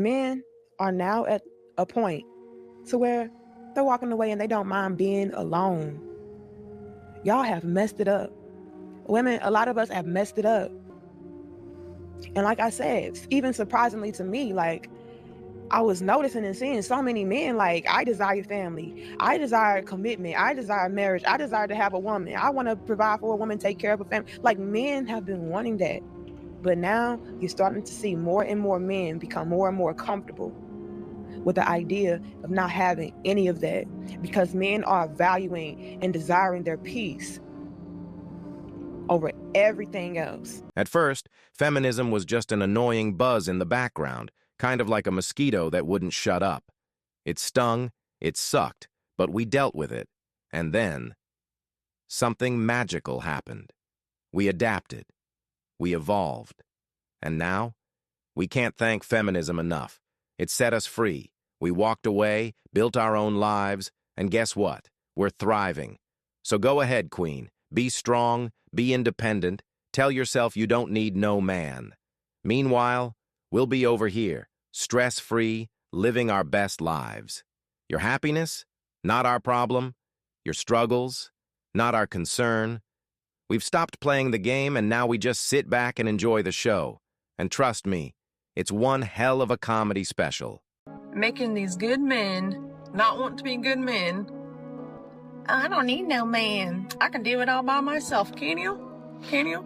Men are now at a point to where they're walking away and they don't mind being alone. Y'all have messed it up. Women, a lot of us have messed it up. And like I said, even surprisingly to me, like, I was noticing and seeing so many men, like, I desire family. I desire commitment. I desire marriage. I desire to have a woman. I want to provide for a woman, take care of a family. Like, men have been wanting that. But now you're starting to see more and more men become more and more comfortable with the idea of not having any of that, because men are valuing and desiring their peace over everything else. At first, feminism was just an annoying buzz in the background, kind of like a mosquito that wouldn't shut up. It stung, it sucked, but we dealt with it. And then, something magical happened. We adapted. We evolved. And now, we can't thank feminism enough. It set us free. We walked away, built our own lives, and guess what? We're thriving. So go ahead, Queen. Be strong, be independent. Tell yourself you don't need no man. Meanwhile, we'll be over here, stress-free, living our best lives. Your happiness? Not our problem. Your struggles? Not our concern. We've stopped playing the game and now we just sit back and enjoy the show. And trust me, it's one hell of a comedy special. Making these good men not want to be good men. I don't need no man. I can do it all by myself. Can you? Can you?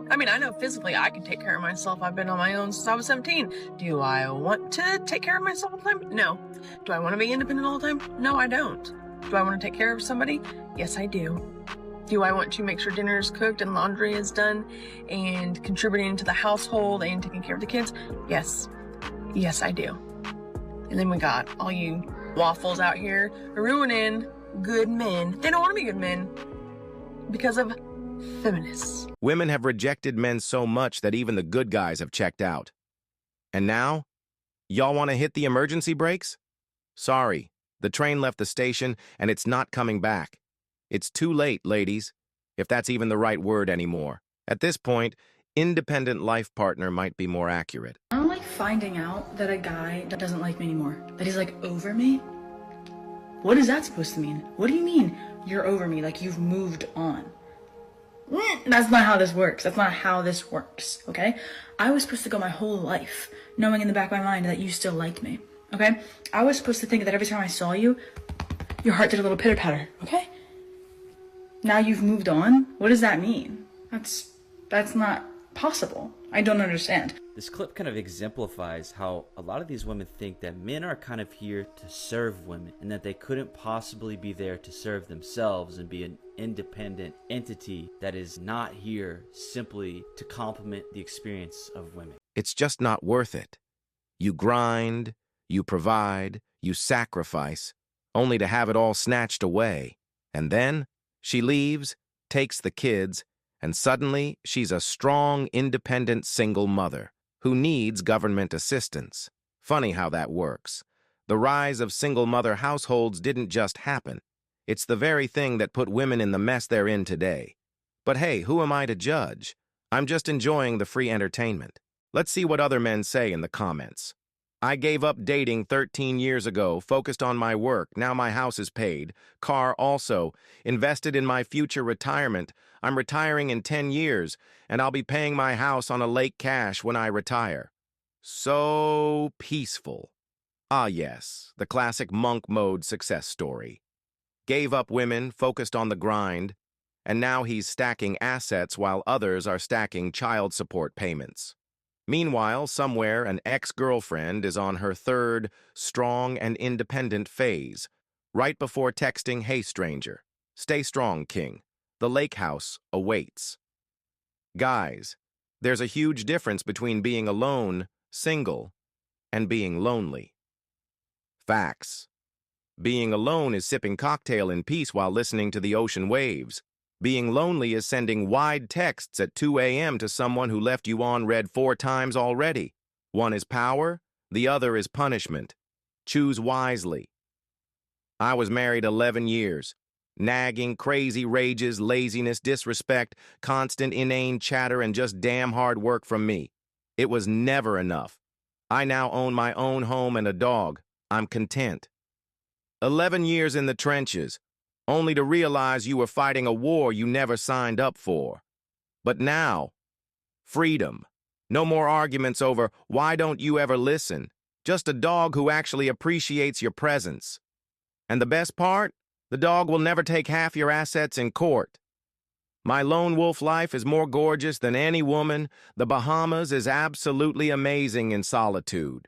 I mean, I know physically I can take care of myself. I've been on my own since I was 17. Do I want to take care of myself all the time? No. Do I want to be independent all the time? No, I don't. Do I want to take care of somebody? Yes, I do. Do I want to make sure dinner is cooked and laundry is done and contributing to the household and taking care of the kids? Yes. Yes, I do. And then we got all you waffles out here ruining good men. They don't want to be good men because of feminists. Women have rejected men so much that even the good guys have checked out. And now, y'all want to hit the emergency brakes? Sorry, the train left the station and it's not coming back. It's too late, ladies, if that's even the right word anymore. At this point, independent life partner might be more accurate. I don't like finding out that a guy doesn't like me anymore. That he's like over me. What is that supposed to mean? What do you mean you're over me? Like you've moved on? That's not how this works. That's not how this works, okay? I was supposed to go my whole life knowing in the back of my mind that you still like me, okay? I was supposed to think that every time I saw you, your heart did a little pitter-patter, okay? Now you've moved on? What does that mean? That's not possible. I don't understand. This clip kind of exemplifies how a lot of these women think that men are kind of here to serve women and that they couldn't possibly be there to serve themselves and be an independent entity that is not here simply to complement the experience of women. It's just not worth it. You grind, you provide, you sacrifice, only to have it all snatched away. And then she leaves, takes the kids, and suddenly she's a strong, independent single mother who needs government assistance. Funny how that works. The rise of single mother households didn't just happen. It's the very thing that put women in the mess they're in today. But hey, who am I to judge? I'm just enjoying the free entertainment. Let's see what other men say in the comments. I gave up dating 13 years ago, focused on my work, now my house is paid, car also, invested in my future retirement. I'm retiring in 10 years, and I'll be paying my house on a lake cash when I retire. So peaceful. Ah yes, the classic monk mode success story. Gave up women, focused on the grind, and now he's stacking assets while others are stacking child support payments. Meanwhile, somewhere an ex-girlfriend is on her third, strong and independent phase, right before texting, "Hey stranger, stay strong, king. The lake house awaits." Guys, there's a huge difference between being alone, single, and being lonely. Facts. Being alone is sipping cocktail in peace while listening to the ocean waves. Being lonely is sending wide texts at 2 a.m. to someone who left you on read 4 times already. One is power, the other is punishment. Choose wisely. I was married 11 years. Nagging, crazy rages, laziness, disrespect, constant inane chatter, and just damn hard work from me. It was never enough. I now own my own home and a dog. I'm content. 11 years in the trenches, only to realize you were fighting a war you never signed up for. But now, freedom. No more arguments over why don't you ever listen. Just a dog who actually appreciates your presence. And the best part? The dog will never take half your assets in court. My lone wolf life is more gorgeous than any woman. The Bahamas is absolutely amazing in solitude.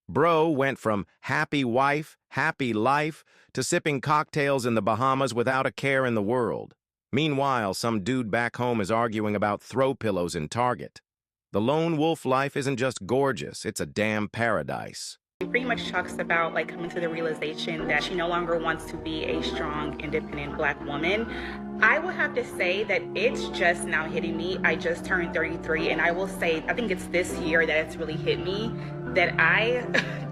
Bro went from happy wife, happy life, to sipping cocktails in the Bahamas without a care in the world. Meanwhile, some dude back home is arguing about throw pillows in Target. The lone wolf life isn't just gorgeous, it's a damn paradise. She pretty much talks about like coming to the realization that she no longer wants to be a strong, independent Black woman. I will have to say that it's just now hitting me. I just turned 33, and I will say, I think it's this year that it's really hit me that I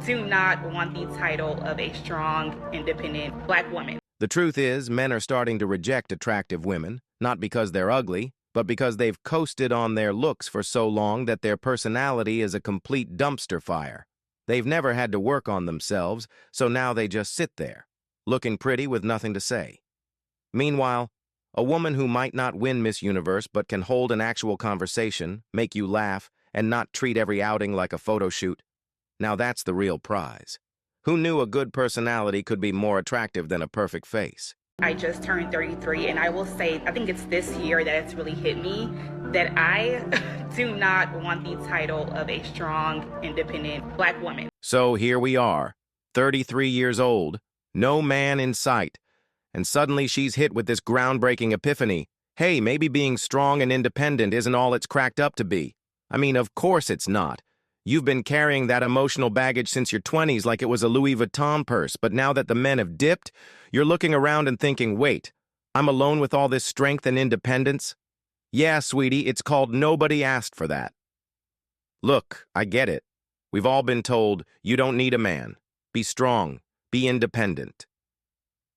do not want the title of a strong, independent Black woman. The truth is, men are starting to reject attractive women, not because they're ugly, but because they've coasted on their looks for so long that their personality is a complete dumpster fire. They've never had to work on themselves, so now they just sit there, looking pretty with nothing to say. Meanwhile, a woman who might not win Miss Universe but can hold an actual conversation, make you laugh, and not treat every outing like a photo shoot, now that's the real prize. Who knew a good personality could be more attractive than a perfect face? I just turned 33, and I will say, I think it's this year that it's really hit me that I do not want the title of a strong, independent Black woman. So here we are, 33 years old, no man in sight, and suddenly she's hit with this groundbreaking epiphany. Hey, maybe being strong and independent isn't all it's cracked up to be. I mean, of course it's not. You've been carrying that emotional baggage since your 20s like it was a Louis Vuitton purse, but now that the men have dipped, you're looking around and thinking, wait, I'm alone with all this strength and independence? Yeah, sweetie, it's called nobody asked for that. Look, I get it. We've all been told, you don't need a man. Be strong. Be independent.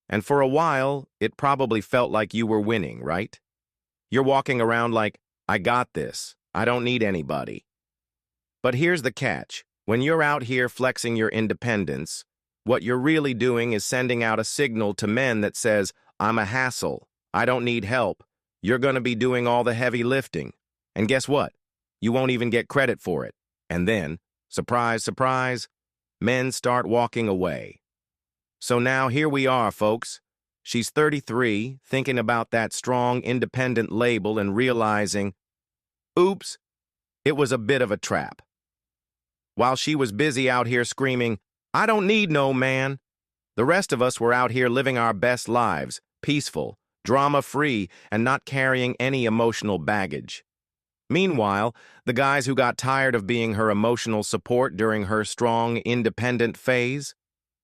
And for a while, it probably felt like you were winning, right? You're walking around like, I got this. I don't need anybody. But here's the catch. When you're out here flexing your independence, what you're really doing is sending out a signal to men that says, I'm a hassle. I don't need help. You're going to be doing all the heavy lifting. And guess what? You won't even get credit for it. And then, surprise, surprise, men start walking away. So now here we are, folks. She's 33, thinking about that strong, independent label and realizing, oops, it was a bit of a trap. While she was busy out here screaming, I don't need no man, the rest of us were out here living our best lives, peaceful, drama-free, and not carrying any emotional baggage. Meanwhile, the guys who got tired of being her emotional support during her strong, independent phase,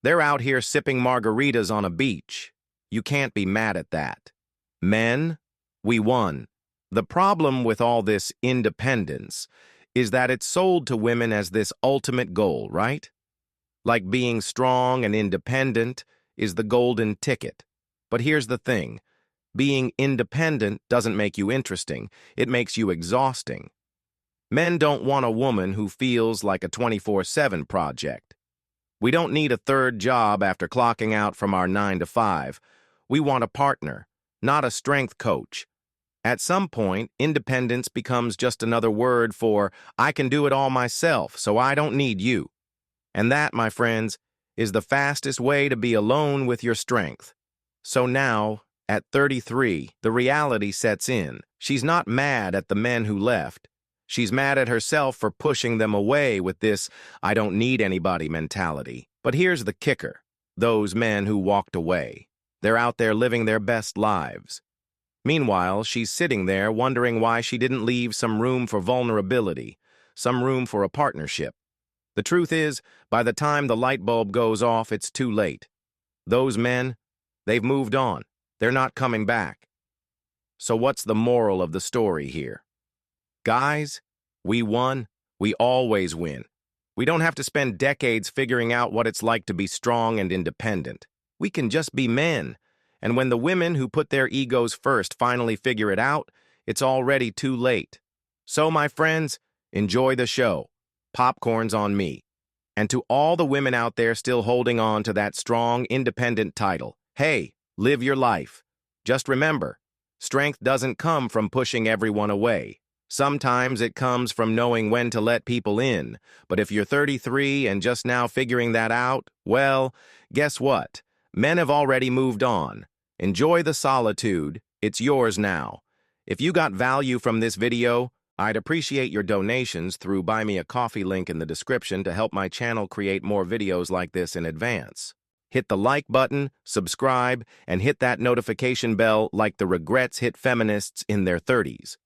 they're out here sipping margaritas on a beach. You can't be mad at that. Men, we won. The problem with all this independence is that it's sold to women as this ultimate goal, right? Like being strong and independent is the golden ticket. But here's the thing. Being independent doesn't make you interesting. It makes you exhausting. Men don't want a woman who feels like a 24/7 project. We don't need a third job after clocking out from our 9 to 5. We want a partner, not a strength coach. At some point, independence becomes just another word for, I can do it all myself, so I don't need you. And that, my friends, is the fastest way to be alone with your strength. So now, at 33, the reality sets in. She's not mad at the men who left. She's mad at herself for pushing them away with this I don't need anybody mentality. But here's the kicker. Those men who walked away. They're out there living their best lives. Meanwhile, she's sitting there wondering why she didn't leave some room for vulnerability, some room for a partnership. The truth is, by the time the light bulb goes off, it's too late. Those men, they've moved on. They're not coming back. So what's the moral of the story here? Guys, we won. We always win. We don't have to spend decades figuring out what it's like to be strong and independent. We can just be men. And when the women who put their egos first finally figure it out, it's already too late. So, my friends, enjoy the show. Popcorn's on me. And to all the women out there still holding on to that strong, independent title, hey, live your life. Just remember, strength doesn't come from pushing everyone away. Sometimes it comes from knowing when to let people in. But if you're 33 and just now figuring that out, well, guess what? Men have already moved on. Enjoy the solitude. It's yours now. If you got value from this video, I'd appreciate your donations through Buy Me a Coffee link in the description to help my channel create more videos like this in advance. Hit the like button, subscribe, and hit that notification bell like the regrets hit feminists in their 30s.